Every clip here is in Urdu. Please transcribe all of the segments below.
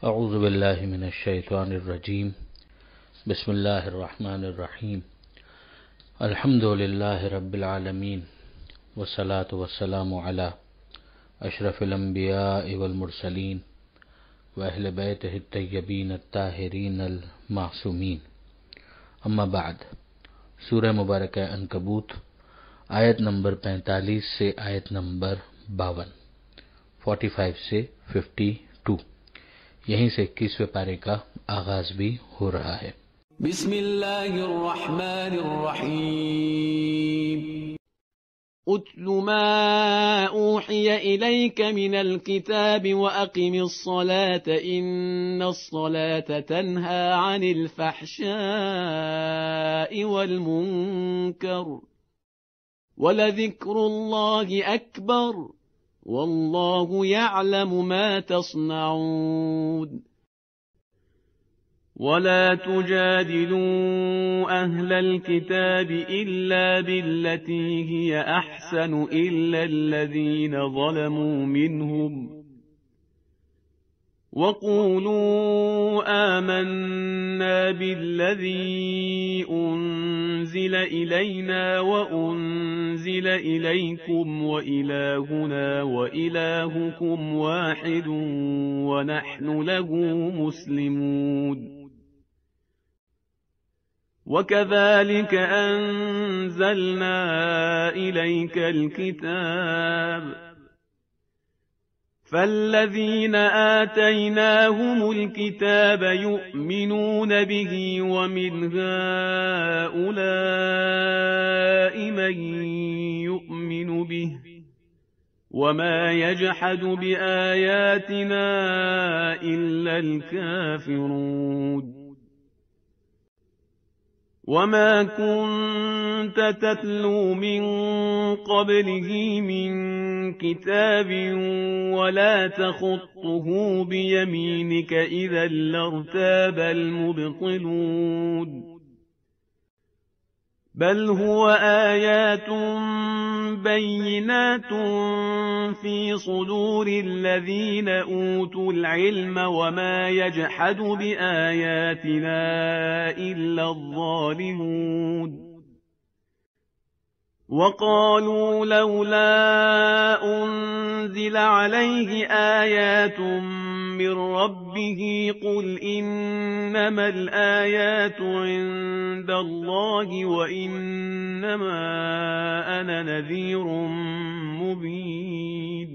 اعوذ باللہ من الشیطان الرجیم بسم اللہ الرحمن الرحیم الحمد للہ رب العالمین والصلاة والسلام علی اشرف الانبیاء والمرسلین واہل بیتہ الطیبین الطاہرین المعصومین، اما بعد۔ سورہ مبارکہ عنکبوت آیت نمبر 45 سے آیت نمبر 52، 45 سے 52، یہیں سے 21ویں پارے کا آغاز بھی ہو رہا ہے۔ بسم اللہ الرحمن الرحیم۔ اتل ما اوحی الیک من الكتاب واقم الصلاة ان الصلاة تنہى عن الفحشاء والمنکر ولذکر اللہ اکبر واللہ یعلم ما تصنعون۔ ولا تجادلوا أهل الكتاب إلا بالتي هي أحسن إلا الذين ظلموا منهم وقولوا آمنا بالذي أنزل إلينا وأنزل إليكم وإلهنا وإلهكم واحد ونحن له مسلمون۔ وكذلك أنزلنا إليك الكتاب فالذين آتيناهم الكتاب يؤمنون به ومن هؤلاء من يؤمن به وما يجحد بآياتنا إلا الكافرون۔ وما كنت تتلو من قبله من كتاب ولا تخطه بيمينك إذا لارتاب المبطلون، بل هو آيات بينات في صدور الذين أوتوا العلم وما يجحد بآياتنا إلا الظالمون۔ وقالوا لولا أنزل عليه آيات من ربه قل إنما الآيات عند الله وإنما أنا نذير مبين۔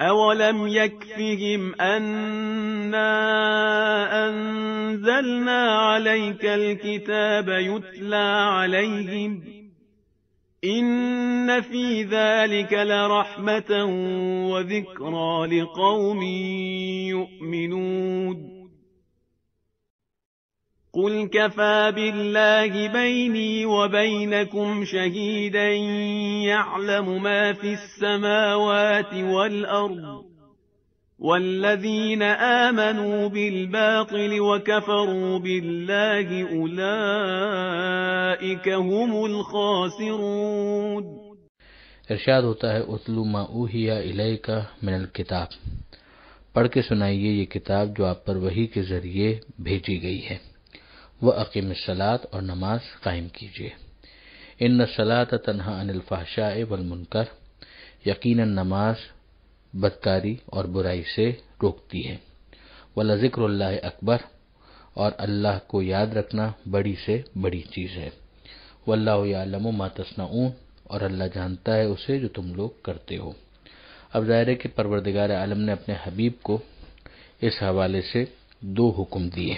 أولم يكفهم أنا أنزلنا عليك الكتاب يتلى عليهم إن في ذلك لرحمة وذكرى لقوم يؤمنون۔ قل كفى بالله بيني وبينكم شهيدا يعلم ما في السماوات والأرض والذين آمنوا بالباطل وكفروا بالله أولئك هم الخاسرون۔ ارشاد ہوتا ہے اتلو ما اوحی الیک من الکتاب، پڑھ کے سنائیے یہ کتاب جو آپ پر وحی کے ذریعے بھیجی گئی ہے۔ وَأَقِمِ الصَّلَاةَ، اور نماز قائم کیجیے۔ إِنَّ الصَّلَاةَ تَنْهَىٰ عَنِ الْفَحْشَاءِ وَالْمُنکَرِ، یقیناً نماز بدکاری اور برائی سے روکتی ہے۔ وَلَذِکْرُ اللَّهِ اکبر، اور اللہ کو یاد رکھنا بڑی سے بڑی چیز ہے۔ وَاللَّهُ يَعْلَمُ مَا تَصْنَعُونَ، اور اللہ جانتا ہے اسے جو تم لوگ کرتے ہو۔ اب ظاہر ہے کہ پروردگار عالم نے اپنے حبیب کو اس حوالے سے دو حکم دیے۔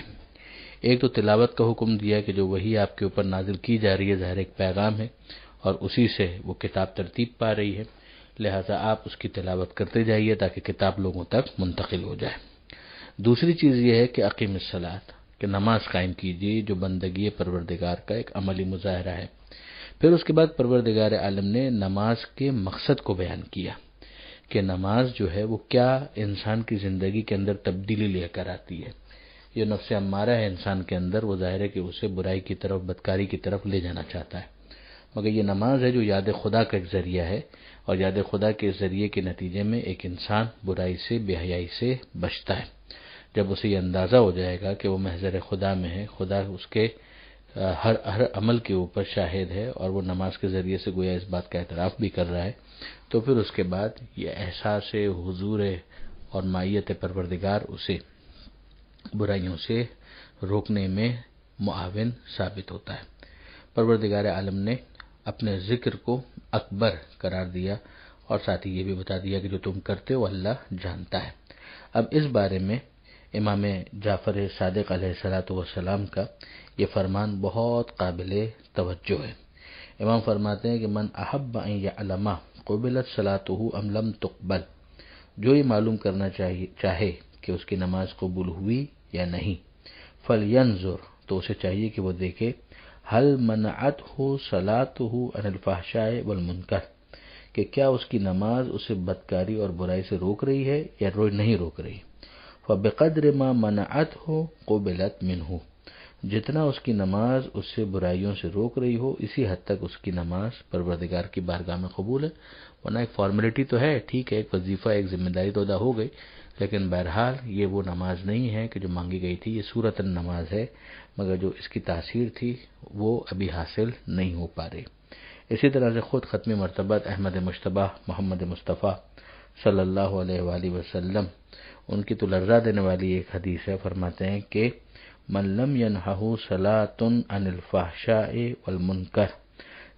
ایک تو تلاوت کا حکم دیا کہ جو وحی آپ کے اوپر نازل کی جا رہی ہے ظاہر ایک پیغام ہے اور اسی سے وہ کتاب ترتیب پا رہی ہے، لہٰذا آپ اس کی تلاوت کرتے جائیے تاکہ کتاب لوگوں تک منتقل ہو جائے۔ دوسری چیز یہ ہے کہ اقیم الصلاۃ، کہ نماز قائم کیجیے جو بندگی پروردگار کا ایک عملی مظاہرہ ہے۔ پھر اس کے بعد پروردگار عالم نے نماز کے مقصد کو بیان کیا کہ نماز جو ہے وہ کیا انسان کی زندگی کے اندر تبدیلی لے کر آتی ہے۔ جو نفس امارہ ہے انسان کے اندر، وہ ظاہر ہے کہ اسے برائی کی طرف، بدکاری کی طرف لے جانا چاہتا ہے، مگر یہ نماز ہے جو یاد خدا کا ایک ذریعہ ہے، اور یاد خدا کے ذریعے کے نتیجے میں ایک انسان برائی سے، بے حیائی سے بچتا ہے۔ جب اسے یہ اندازہ ہو جائے گا کہ وہ محضر خدا میں ہے، خدا اس کے ہر عمل کے اوپر شاہد ہے، اور وہ نماز کے ذریعے سے گویا اس بات کا اعتراف بھی کر رہا ہے، تو پھر اس کے بعد یہ احساس حضور اور مائیت پروردگار اسے برائیوں سے روکنے میں معاون ثابت ہوتا ہے۔ پروردگار عالم نے اپنے ذکر کو اکبر قرار دیا اور ساتھ ہی یہ بھی بتا دیا کہ جو تم کرتے ہو اللہ جانتا ہے۔ اب اس بارے میں امام جعفر صادق علیہ السلام کا یہ فرمان بہت قابل توجہ ہے۔ امام فرماتے ہیں کہ من احب ان یعلم قبلت صلاته ام لم تقبل، جو یہ معلوم کرنا چاہے کہ اس کی نماز قبول ہوئی یا نہیں، فلینظر، تو اسے چاہیے کہ وہ دیکھے، هل منعته صلاته عن الفحشاء والمنکر، کہ کیا اس کی نماز اسے بدکاری اور برائی سے روک رہی ہے یا نہیں روک رہی۔ فبقدر ما منعته قبلت منه، جتنا اس کی نماز اس سے برائیوں سے روک رہی ہو اسی حد تک اس کی نماز پروردگار کی بارگاہ میں قبول ہے۔ ورنہ ایک فارمیلٹی تو ہے، ٹھیک ہے، ایک وظیفہ، ایک ذمہ داری تو ادا ہو گئی، لیکن بہرحال یہ وہ نماز نہیں ہے کہ جو مانگی گئی تھی، یہ صورت نماز ہے، مگر جو اس کی تاثیر تھی وہ ابھی حاصل نہیں ہو پا رہی۔ اسی طرح سے خود ختم مرتبہ احمد مجتبی محمد مصطفیٰ صلی اللہ علیہ وآلہ وسلم، ان کی تو لرزا دینے والی ایک حدیث ہے، فرماتے ہیں کہ من لم ینہہ صلاۃ عن الفحشاء والمنکر،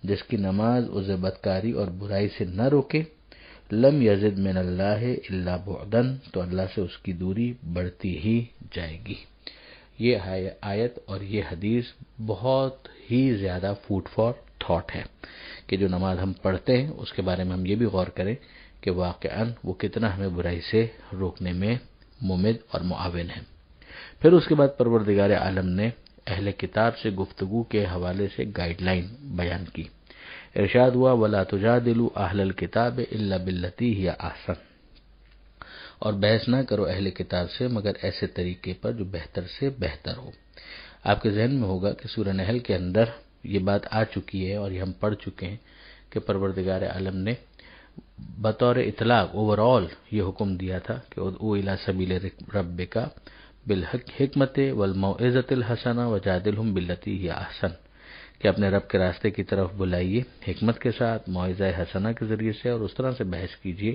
جس کی نماز اسے بدکاری اور برائی سے نہ روکے، لم یزد من اللہ الا بعدا، تو اللہ سے اس کی دوری بڑھتی ہی جائے گی۔ یہ آیت اور یہ حدیث بہت ہی زیادہ فوڈ فار تھاٹ ہے کہ جو نماز ہم پڑھتے ہیں اس کے بارے میں ہم یہ بھی غور کریں کہ واقعاً وہ کتنا ہمیں برائی سے روکنے میں ممد اور معاون ہے۔ پھر اس کے بعد پروردگار عالم نے اہل کتاب سے گفتگو کے حوالے سے گائیڈ لائن بیان کی۔ ارشاد ہوا وَلَا تُجَادِلُوا أَهْلَ الْكِتَابِ إِلَّا بِالَّتِي هِيَ أَحْسَنُ، اور بحث نہ کرو اہل کتاب سے مگر ایسے طریقے پر جو بہتر سے بہتر ہو۔ آپ کے ذہن میں ہوگا کہ سورہ نحل کے اندر یہ بات آ چکی ہے اور یہ ہم پڑھ چکے ہیں کہ پروردگار عالم نے بطور اطلاق اوور آل یہ حکم دیا تھا کہ ادعو الی سبیل ربک بالحکمت والموعظۃ الحسنہ وجادلہم باللتی ہی احسن، کہ اپنے رب کے راستے کی طرف بلائیے حکمت کے ساتھ، موعظہ حسنہ کے ذریعے سے، اور اس طرح سے بحث کیجیے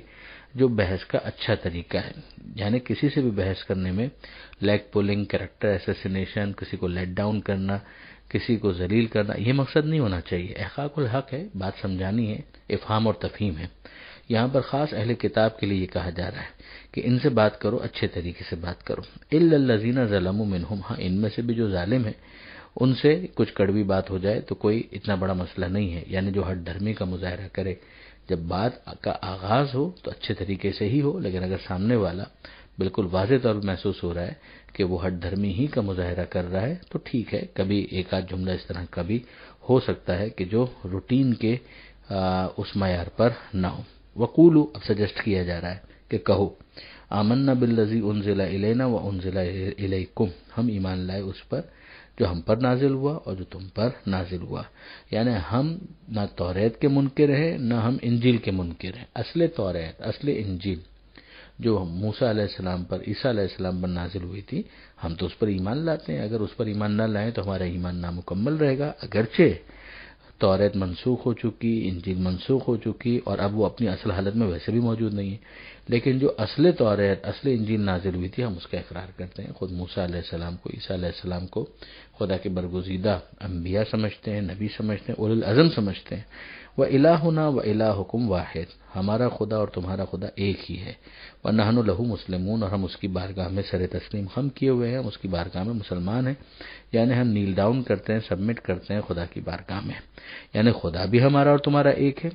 جو بحث کا اچھا طریقہ ہے۔ یعنی کسی سے بھی بحث کرنے میں لیگ پولنگ، کریکٹر اسیسینیشن، کسی کو لیٹ ڈاؤن کرنا، کسی کو ذلیل کرنا، یہ مقصد نہیں ہونا چاہیے۔ احقاق الحق ہے، بات سمجھانی ہے، افہام اور تفہیم ہے۔ یہاں پر خاص اہل کتاب کے لیے یہ کہا جا رہا ہے کہ ان سے بات کرو، اچھے طریقے سے بات کرو۔ الا الذین ظلموا منہم، ہاں ان میں سے بھی جو ظالم ہیں ان سے کچھ کڑوی بات ہو جائے تو کوئی اتنا بڑا مسئلہ نہیں ہے، یعنی جو ہٹ دھرمی کا مظاہرہ کرے، جب بات کا آغاز ہو تو اچھے طریقے سے ہی ہو، لیکن اگر سامنے والا بالکل واضح طور پر محسوس ہو رہا ہے کہ وہ ہٹ دھرمی ہی کا مظاہرہ کر رہا ہے تو ٹھیک ہے، کبھی ایک آدھ جملہ اس طرح کا بھی ہو سکتا ہے کہ جو روٹین کے اس معیار پر نہ ہو۔ وقولوا، اب سجسٹ کیا جا رہا ہے کہ کہو، آمنا بالذی انزل الینا وانزل الیکم، ہم ایمان لائے اس پر جو ہم پر نازل ہوا اور جو تم پر نازل ہوا۔ یعنی ہم نہ توریت کے منکر ہیں نہ ہم انجیل کے منکر ہیں۔ اصل توریت، اصل انجیل جو موسیٰ علیہ السلام پر، عیسیٰ علیہ السلام پر نازل ہوئی تھی، ہم تو اس پر ایمان لاتے ہیں۔ اگر اس پر ایمان نہ لائیں تو ہمارا ایمان نامکمل رہے گا، اگرچہ توریت منسوخ ہو چکی، انجیل منسوخ ہو چکی اور اب وہ اپنی اصل حالت میں ویسے بھی موجود نہیں ہے، لیکن جو اصل توریت، اصل انجیل نازل ہوئی تھی ہم اس کا اقرار کرتے ہیں۔ خود موسیٰ علیہ السلام کو، عیسیٰ علیہ السلام کو خدا کے برگزیدہ انبیاء سمجھتے ہیں، نبی سمجھتے ہیں، اولو العزم سمجھتے ہیں۔ وَإِلَٰهُنَا وَإِلَٰهُكُمْ وَاحِدٌ، ہمارا خدا اور تمہارا خدا ایک ہی ہے۔ وَنَحْنُ لَهُ مُسْلِمُونَ، اور ہم اس کی بارگاہ میں سر تسلیم خم کیے ہوئے ہیں، ہم اس کی بارگاہ میں مسلمان ہیں، یعنی ہم نیل ڈاؤن کرتے ہیں، سبمٹ کرتے ہیں خدا کی بارگاہ میں۔ یعنی خدا بھی ہمارا اور تمہارا ایک ہے،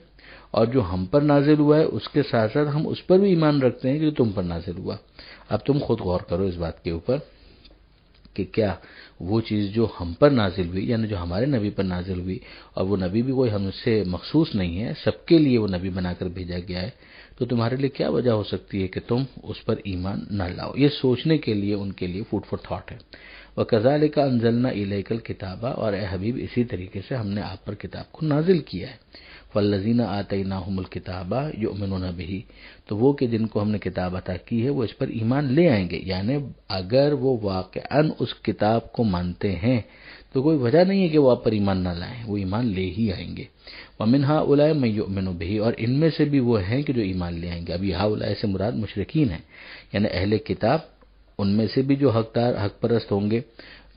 اور جو ہم پر نازل ہوا ہے اس کے ساتھ ساتھ ہم اس پر بھی ایمان رکھتے ہیں کہ جو تم پر نازل ہوا۔ اب تم خود غور کرو اس بات کے اوپر کہ کیا وہ چیز جو ہم پر نازل ہوئی، یعنی جو ہمارے نبی پر نازل ہوئی، اور وہ نبی بھی کوئی ہم سے مخصوص نہیں ہے، سب کے لیے وہ نبی بنا کر بھیجا گیا ہے، تو تمہارے لیے کیا وجہ ہو سکتی ہے کہ تم اس پر ایمان نہ لاؤ؟ یہ سوچنے کے لیے ان کے لیے فوڈ فار تھاٹ ہے۔ وَكَذَلِكَ أَنزَلْنَا إِلَيْكَ الْكِتَابَ، اور اے حبیب اسی طریقے سے ہم نے آپ پر کتاب کو نازل کیا ہے۔ فالذین آتیناہم الکتاب یؤمنون بہ، تو وہ کہ جن کو ہم نے کتاب عطا کی ہے وہ اس پر ایمان لے آئیں گے، یعنی اگر وہ واقعاً اس کتاب کو مانتے ہیں تو کوئی وجہ نہیں ہے کہ وہ آپ پر ایمان نہ لائیں، وہ ایمان لے ہی آئیں گے۔ وَمِنْ هَؤُلَاءِ مَن يُؤْمِنُ بِهِ، اور ان میں سے بھی وہ ہیں کہ جو ایمان لے آئیں گے۔ اب یہ ہؤلاء سے مراد مشرکین ہیں، یعنی اہل کتاب ان میں سے بھی جو حق پرست ہوں گے،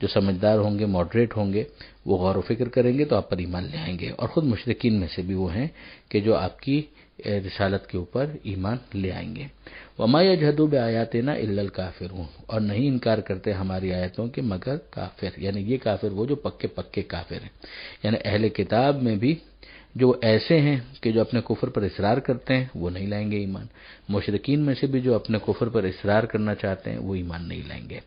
جو سمجھدار ہوں گے، ماڈریٹ ہوں گے، وہ غور و فکر کریں گے تو آپ پر ایمان لے آئیں گے، اور خود مشرکین میں سے بھی وہ ہیں کہ جو آپ کی رسالت کے اوپر ایمان لے آئیں گے۔ وَمَا يَجْحَدُ بِآيَاتِنَا إِلَّا الْكَافِرُونَ، اور نہیں انکار کرتے ہماری آیتوں کے مگر کافر، یعنی یہ کافر وہ جو پکے کافر ہیں، یعنی اہل کتاب میں بھی جو ایسے ہیں کہ جو اپنے کفر پر اصرار کرتے ہیں وہ نہیں لائیں گے ایمان، مشرکین میں سے بھی جو اپنے کفر پر اصرار کرنا چاہتے ہیں وہ ایمان نہیں لائیں گے،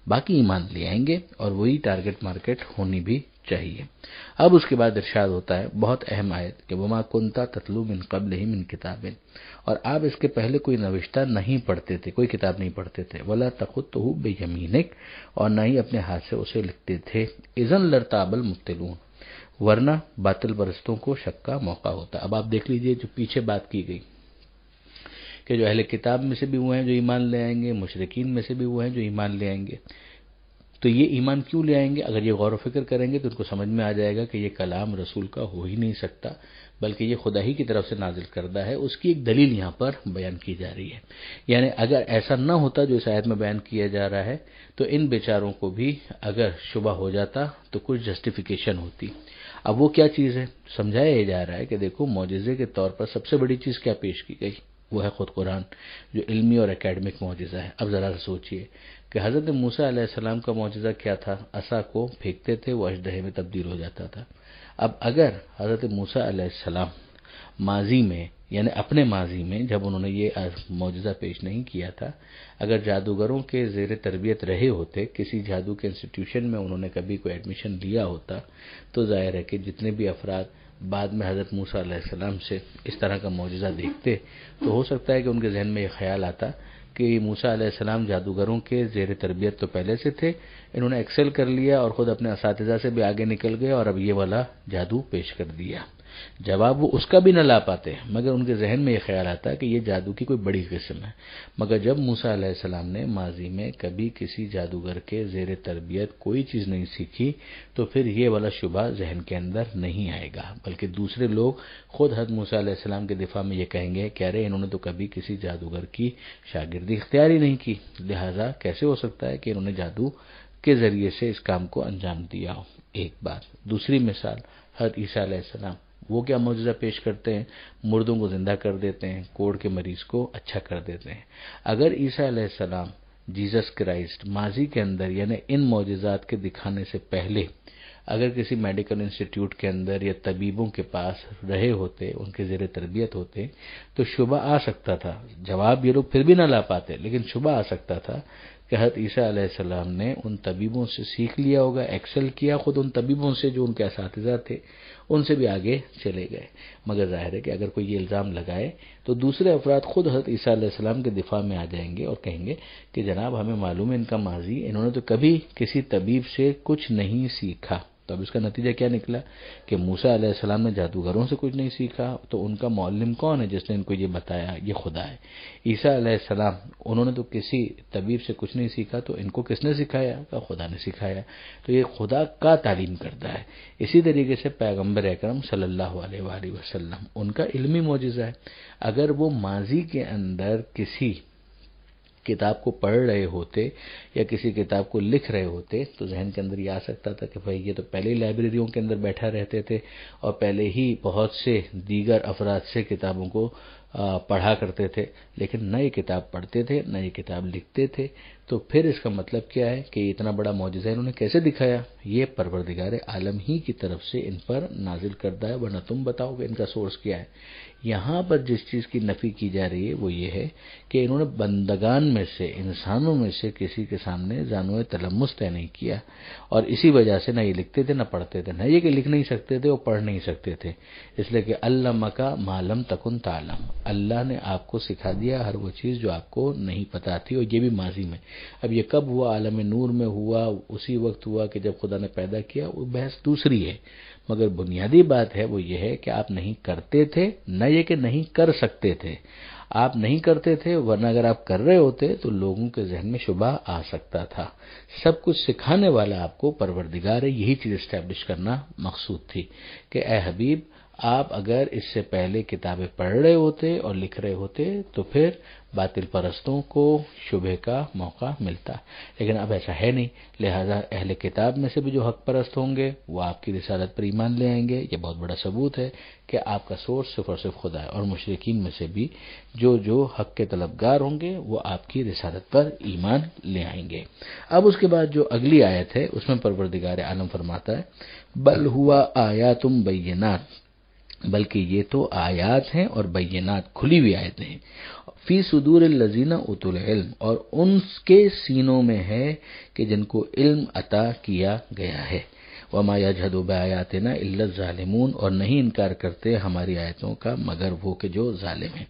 باقی ایمان لے آئیں گے، اور وہی ٹارگٹ مارکیٹ ہونی بھی چاہیے۔ اب اس کے بعد ارشاد ہوتا ہے بہت اہم آیت کہ وما کنت تتلو من قبلہ من کتاب، اور آپ اس کے پہلے کوئی نوشتہ نہیں پڑھتے تھے، کوئی کتاب نہیں پڑھتے تھے، ولا تخطہ بیمینک، اور نہ ہی اپنے ہاتھ سے اسے لکھتے تھے، اذن لارتاب المبطلون، ورنہ باطل پرستوں کو شک کا موقع ہوتا۔ اب آپ دیکھ لیجئے جو پیچھے بات کی گئی کہ جو اہل کتاب میں سے بھی وہ ہیں جو ایمان لے آئیں گے، مشرکین میں سے بھی وہ ہیں جو ایمان لے آئیں گے، تو یہ ایمان کیوں لے آئیں گے؟ اگر یہ غور و فکر کریں گے تو ان کو سمجھ میں آ جائے گا کہ یہ کلام رسول کا ہو ہی نہیں سکتا، بلکہ یہ خدا ہی کی طرف سے نازل کردہ ہے۔ اس کی ایک دلیل یہاں پر بیان کی جا رہی ہے، یعنی اگر ایسا نہ ہوتا جو اس آیت میں بیان کیا جا رہا ہے تو ان بیچاروں کو بھی اگر شبہ ہو جاتا تو کچھ جسٹیفیکیشن ہوتی۔ اب وہ کیا چیز ہے؟ سمجھایا جا رہا ہے کہ دیکھو معجزے کے طور پر سب سے بڑی چیز کیا پیش کی گئی، وہ ہے خود قرآن، جو علمی اور اکیڈمک معجزہ ہے۔ اب ذرا سوچئے کہ حضرت موسیٰ علیہ السلام کا معجزہ کیا تھا؟ عصا کو پھینکتے تھے وہ اژدہے میں تبدیل ہو جاتا تھا۔ اب اگر حضرت موسیٰ علیہ السلام ماضی میں، یعنی اپنے ماضی میں جب انہوں نے یہ معجزہ پیش نہیں کیا تھا، اگر جادوگروں کے زیر تربیت رہے ہوتے، کسی جادو کے انسٹیٹیوشن میں انہوں نے کبھی کوئی ایڈمیشن لیا ہوتا، تو ظاہر ہے کہ جتنے بھی افراد بعد میں حضرت موسیٰ علیہ السلام سے اس طرح کا معجزہ دیکھتے تو ہو سکتا ہے کہ ان کے ذہن میں یہ خیال آتا کہ موسیٰ علیہ السلام جادوگروں کے زیر تربیت تو پہلے سے تھے، انہوں نے ایکسل کر لیا اور خود اپنے اساتذہ سے بھی آگے نکل گئے اور اب یہ والا جادو پیش کر دیا۔ جواب وہ اس کا بھی نہ لا پاتے، مگر ان کے ذہن میں یہ خیال آتا کہ یہ جادو کی کوئی بڑی قسم ہے۔ مگر جب موسیٰ علیہ السلام نے ماضی میں کبھی کسی جادوگر کے زیر تربیت کوئی چیز نہیں سیکھی تو پھر یہ والا شبہ ذہن کے اندر نہیں آئے گا، بلکہ دوسرے لوگ خود حضرت موسیٰ علیہ السلام کے دفاع میں یہ کہیں گے کہ ارے انہوں نے تو کبھی کسی جادوگر کی شاگردی اختیار ہی نہیں کی، لہذا کیسے ہو سکتا ہے کہ انہوں نے جادو کے ذریعے سے اس کام کو انجام دیا ہو۔ ایک بات۔ دوسری مثال حضرت عیسیٰ علیہ السلام، وہ کیا معجزہ پیش کرتے ہیں؟ مردوں کو زندہ کر دیتے ہیں، کوڑ کے مریض کو اچھا کر دیتے ہیں۔ اگر عیسیٰ علیہ السلام جیزس کرائسٹ ماضی کے اندر یعنی ان معجزات کے دکھانے سے پہلے اگر کسی میڈیکل انسٹیٹیوٹ کے اندر یا طبیبوں کے پاس رہے ہوتے، ان کے زیر تربیت ہوتے، تو شبہ آ سکتا تھا۔ جواب یہ لوگ پھر بھی نہ لا پاتے، لیکن شبہ آ سکتا تھا کہ حضرت عیسیٰ علیہ السلام نے ان طبیبوں سے سیکھ لیا ہوگا، ایکسل کیا خود ان طبیبوں سے جو ان کے اساتذہ تھے، ان سے بھی آگے چلے گئے۔ مگر ظاہر ہے کہ اگر کوئی یہ الزام لگائے تو دوسرے افراد خود حضرت عیسیٰ علیہ السلام کے دفاع میں آ جائیں گے اور کہیں گے کہ جناب ہمیں معلوم ہے ان کا ماضی، انہوں نے تو کبھی کسی طبیب سے کچھ نہیں سیکھا۔ تو اب اس کا نتیجہ کیا نکلا کہ موسیٰ علیہ السلام نے جادوگروں سے کچھ نہیں سیکھا، تو ان کا معلم کون ہے جس نے ان کو یہ بتایا؟ یہ خدا ہے۔ عیسیٰ علیہ السلام انہوں نے تو کسی طبیب سے کچھ نہیں سیکھا، تو ان کو کس نے سکھایا؟ کہ خدا نے سکھایا۔ تو یہ خدا کا تعلیم کرتا ہے۔ اسی طریقے سے پیغمبر اکرم صلی اللہ علیہ وآلہ وسلم، ان کا علمی معجزہ ہے۔ اگر وہ ماضی کے اندر کسی کتاب کو پڑھ رہے ہوتے یا کسی کتاب کو لکھ رہے ہوتے تو ذہن کے اندر یہ آ سکتا تھا کہ بھائی یہ تو پہلے ہی لائبریریوں کے اندر بیٹھا رہتے تھے اور پہلے ہی بہت سے دیگر افراد سے کتابوں کو پڑھا کرتے تھے، لیکن نہ یہ کتاب پڑھتے تھے نہ یہ کتاب لکھتے تھے۔ تو پھر اس کا مطلب کیا ہے کہ اتنا بڑا معجزہ انہوں نے کیسے دکھایا؟ یہ پروردگار عالم ہی کی طرف سے ان پر نازل کردہ ہے، ورنہ تم بتاؤ کہ ان کا سورس کیا ہے۔ یہاں پر جس چیز کی نفی کی جا رہی ہے وہ یہ ہے کہ انہوں نے بندگان میں سے، انسانوں میں سے کسی کے سامنے زانوئے تلمس طے نہیں کیا، اور اسی وجہ سے نہ یہ لکھتے تھے نہ پڑھتے تھے، نہ یہ کہ لکھ نہیں سکتے تھے اور پڑھ نہیں سکتے تھے، اس لیے کہ علمک ما لم تکن تعلم، اللہ نے آپ کو سکھا دیا ہر وہ چیز جو آپ کو نہیں پتا تھی، اور یہ بھی ماضی میں۔ اب یہ کب ہوا؟ عالم نور میں ہوا، اسی وقت ہوا کہ جب خدا نے پیدا کیا، وہ بحث دوسری ہے، مگر بنیادی بات ہے وہ یہ ہے کہ آپ نہیں کرتے تھے، نہ یہ کہ نہیں کر سکتے تھے۔ آپ نہیں کرتے تھے، ورنہ اگر آپ کر رہے ہوتے تو لوگوں کے ذہن میں شبہ آ سکتا تھا۔ سب کچھ سکھانے والا آپ کو پروردگار ہے، یہی چیز اسٹیبلش کرنا مقصود تھی کہ اے حبیب، آپ اگر اس سے پہلے کتابیں پڑھ رہے ہوتے اور لکھ رہے ہوتے تو پھر باطل پرستوں کو شبہ کا موقع ملتا، لیکن اب ایسا ہے نہیں، لہذا اہل کتاب میں سے بھی جو حق پرست ہوں گے وہ آپ کی رسالت پر ایمان لے آئیں گے۔ یہ بہت بڑا ثبوت ہے کہ آپ کا سورس صرف اور صرف خدا ہے، اور مشرکین میں سے بھی جو حق کے طلبگار ہوں گے وہ آپ کی رسالت پر ایمان لے آئیں گے۔ اب اس کے بعد جو اگلی آیت ہے اس میں پروردگار عالم فرماتا ہے بل ہوا آیات بینات، بلکہ یہ تو آیات ہیں اور بینات، کھلی ہوئی آیتیں ہیں، فی صدور الذین اوتوا العلم، اور ان کے سینوں میں ہے کہ جن کو علم عطا کیا گیا ہے، وما یجحد بآیاتنا الا الظالمون، اور نہیں انکار کرتے ہماری آیتوں کا مگر وہ کہ جو ظالم ہیں۔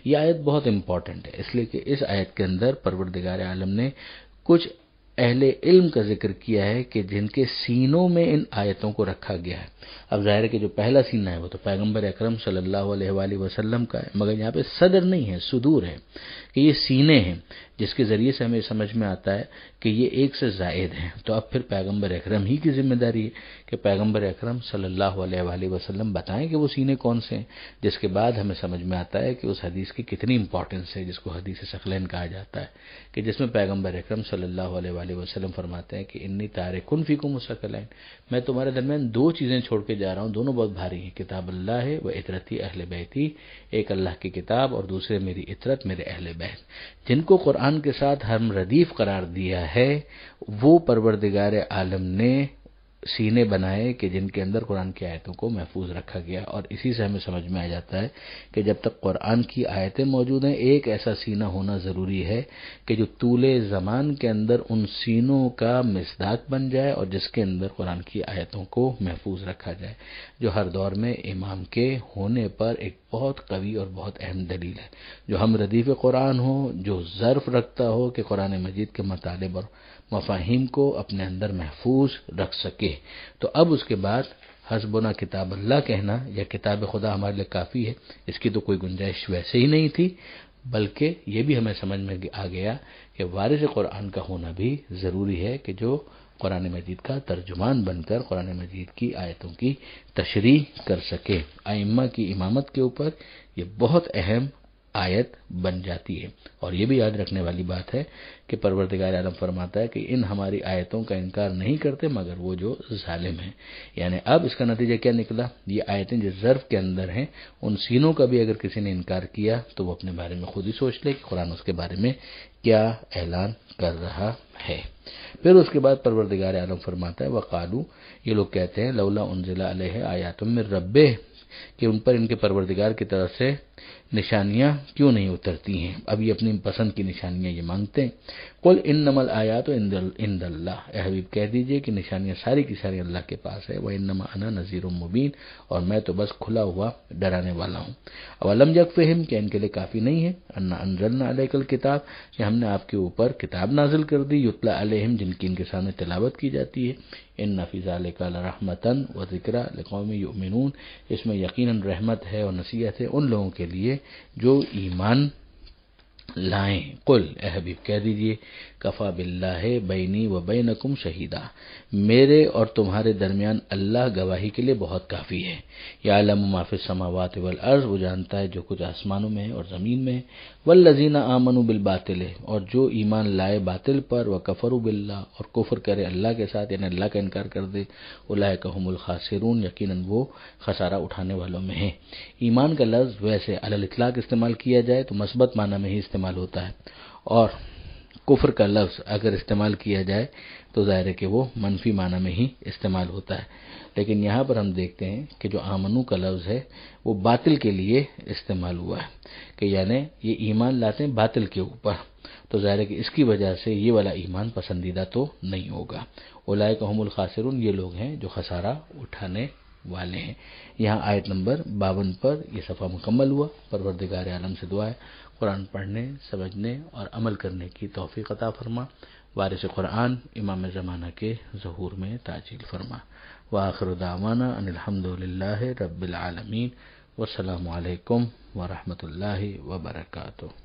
یہ آیت بہت امپورٹنٹ ہے، اس لیے کہ اس آیت کے اندر پروردگار عالم نے کچھ اہل علم کا ذکر کیا ہے کہ جن کے سینوں میں ان آیتوں کو رکھا گیا ہے۔ اب ظاہر ہے کہ جو پہلا سینہ ہے وہ تو پیغمبر اکرم صلی اللہ علیہ وآلہ وسلم کا ہے، مگر یہاں پہ صدر نہیں ہے، صدور ہے، کہ یہ سینے ہیں جس کے ذریعے سے ہمیں سمجھ میں آتا ہے کہ یہ ایک سے زائد ہیں۔ تو اب پھر پیغمبر اکرم ہی کی ذمہ داری ہے کہ پیغمبر اکرم صلی اللہ علیہ وآلہ وسلم بتائیں کہ وہ سینے کون سے ہیں، جس کے بعد ہمیں سمجھ میں آتا ہے کہ اس حدیث کی کتنی امپورٹنس ہے جس کو حدیث ثقلین کہا جاتا ہے، کہ جس میں پیغمبر اکرم صلی اللہ علیہ وآلہ وسلم فرماتے ہیں کہ انی تارکن فیکم ثقلین، میں تمہارے درمیان دو چیزیں چھوڑ کے جا رہا ہوں، دونوں بہت بھاری ہیں، کتاب اللہ ہے و عترتی اہل بیتی، ایک اللہ کی کتاب اور دوسرے میری عترت، میرے اہل بیت۔ جن کو قرآن کے ساتھ ہم ردیف قرار دیا ہے وہ پروردگار عالم نے سینے بنائے کہ جن کے اندر قرآن کی آیتوں کو محفوظ رکھا گیا، اور اسی سے ہمیں سمجھ میں آ جاتا ہے کہ جب تک قرآن کی آیتیں موجود ہیں ایک ایسا سینہ ہونا ضروری ہے کہ جو طول زمان کے اندر ان سینوں کا مصداق بن جائے اور جس کے اندر قرآن کی آیتوں کو محفوظ رکھا جائے، جو ہر دور میں امام کے ہونے پر ایک بہت قوی اور بہت اہم دلیل ہے، جو ہم ردیف قرآن ہو، جو ظرف رکھتا ہو کہ قرآن مجید کے مطالب اور مفاہیم کو اپنے اندر محفوظ رکھ سکے۔ تو اب اس کے بعد حسبنا کتاب اللہ کہنا یا کتاب خدا ہمارے لیے کافی ہے، اس کی تو کوئی گنجائش ویسے ہی نہیں تھی، بلکہ یہ بھی ہمیں سمجھ میں آ گیا کہ وارث قرآن کا ہونا بھی ضروری ہے کہ جو قرآن مجید کا ترجمان بن کر قرآن مجید کی آیتوں کی تشریح کر سکے۔ ائمہ کی امامت کے اوپر یہ بہت اہم آیت بن جاتی ہے، اور یہ بھی یاد رکھنے والی بات ہے کہ پروردگار عالم فرماتا ہے کہ ان ہماری آیتوں کا انکار نہیں کرتے مگر وہ جو ظالم ہیں، یعنی اب اس کا نتیجہ کیا نکلا، یہ آیتیں جس ظرف کے اندر ہیں ان سینوں کا بھی اگر کسی نے انکار کیا تو وہ اپنے بارے میں خود ہی سوچ لے کہ قرآن اس کے بارے میں کیا اعلان کر رہا ہے۔ پھر اس کے بعد پروردگار عالم فرماتا ہے وقالو، یہ لوگ کہتے ہیں لولا انزل علیہ آیات من ربہ، کہ ان پر ان کے پروردگار کی طرف سے نشانیاں کیوں نہیں اترتی ہیں۔ اب یہ اپنی پسند کی نشانیاں یہ مانگتے ہیں۔ قل انما الآیات عند اللہ، اے حبیب کہہ دیجئے کہ نشانیاں ساری کی ساری اللہ کے پاس ہے، وانما انا نذیر مبین، اور میں تو بس کھلا ہوا ڈرانے والا ہوں۔ اولم یکفہم، کہ ان کے لیے کافی نہیں ہے، انا انزلنا علیک الکتاب، کہ ہم نے آپ کے اوپر کتاب نازل کر دی، یتلا علیہم، جن کی ان کے سامنے تلاوت کی جاتی ہے، ان فی ذلک لرحمۃ وذکری لقوم یؤمنون، اس میں یقیناً رحمت ہے اور نصیحت ہے ان لوگوں کے لیے جو ایمان لائیں۔ قل، اے حبیب کہہ دیجئے کفا باللہ بینی و بینکم شہیدا، میرے اور تمہارے درمیان اللہ گواہی کے لیے بہت کافی ہے۔ یعلم ما فی السماوات والارض، وہ جانتا ہے جو کچھ آسمانوں میں ہے اور زمین میں ہے۔ والذین آمنوا بالباطل، اور جو ایمان لائے باطل پر، وکفروا باللہ، اور کفر کرے اللہ کے ساتھ یعنی اللہ کا انکار کر دے، اولئک هم الخاسرون، یقیناً وہ خسارہ اٹھانے والوں میں ہیں۔ ایمان کا لفظ ویسے علی الاطلاق استعمال کیا جائے تو مثبت معنی میں ہی استعمال ہوتا ہے، اور کفر کا لفظ اگر استعمال کیا جائے تو ظاہر ہے کہ وہ منفی معنی میں ہی استعمال ہوتا ہے، لیکن یہاں پر ہم دیکھتے ہیں کہ جو آمنو کا لفظ ہے وہ باطل کے لیے استعمال ہوا ہے، کہ یعنی یہ ایمان لاتے ہیں باطل کے اوپر، تو ظاہر ہے کہ اس کی وجہ سے یہ والا ایمان پسندیدہ تو نہیں ہوگا۔ اولئک هم الخاسرون، یہ لوگ ہیں جو خسارہ اٹھانے والے ہیں۔ یہاں آیت نمبر 52 پر یہ صفحہ مکمل ہوا۔ پروردگار عالم سے دعا ہے قرآن پڑھنے، سمجھنے اور عمل کرنے کی توفیق عطا فرما، وارث قرآن امام زمانہ کے ظہور میں تعجیل فرما۔ وآخر دعوانا ان الحمد للہ رب العالمین، والسلام علیکم ورحمۃ اللہ وبرکاتہ۔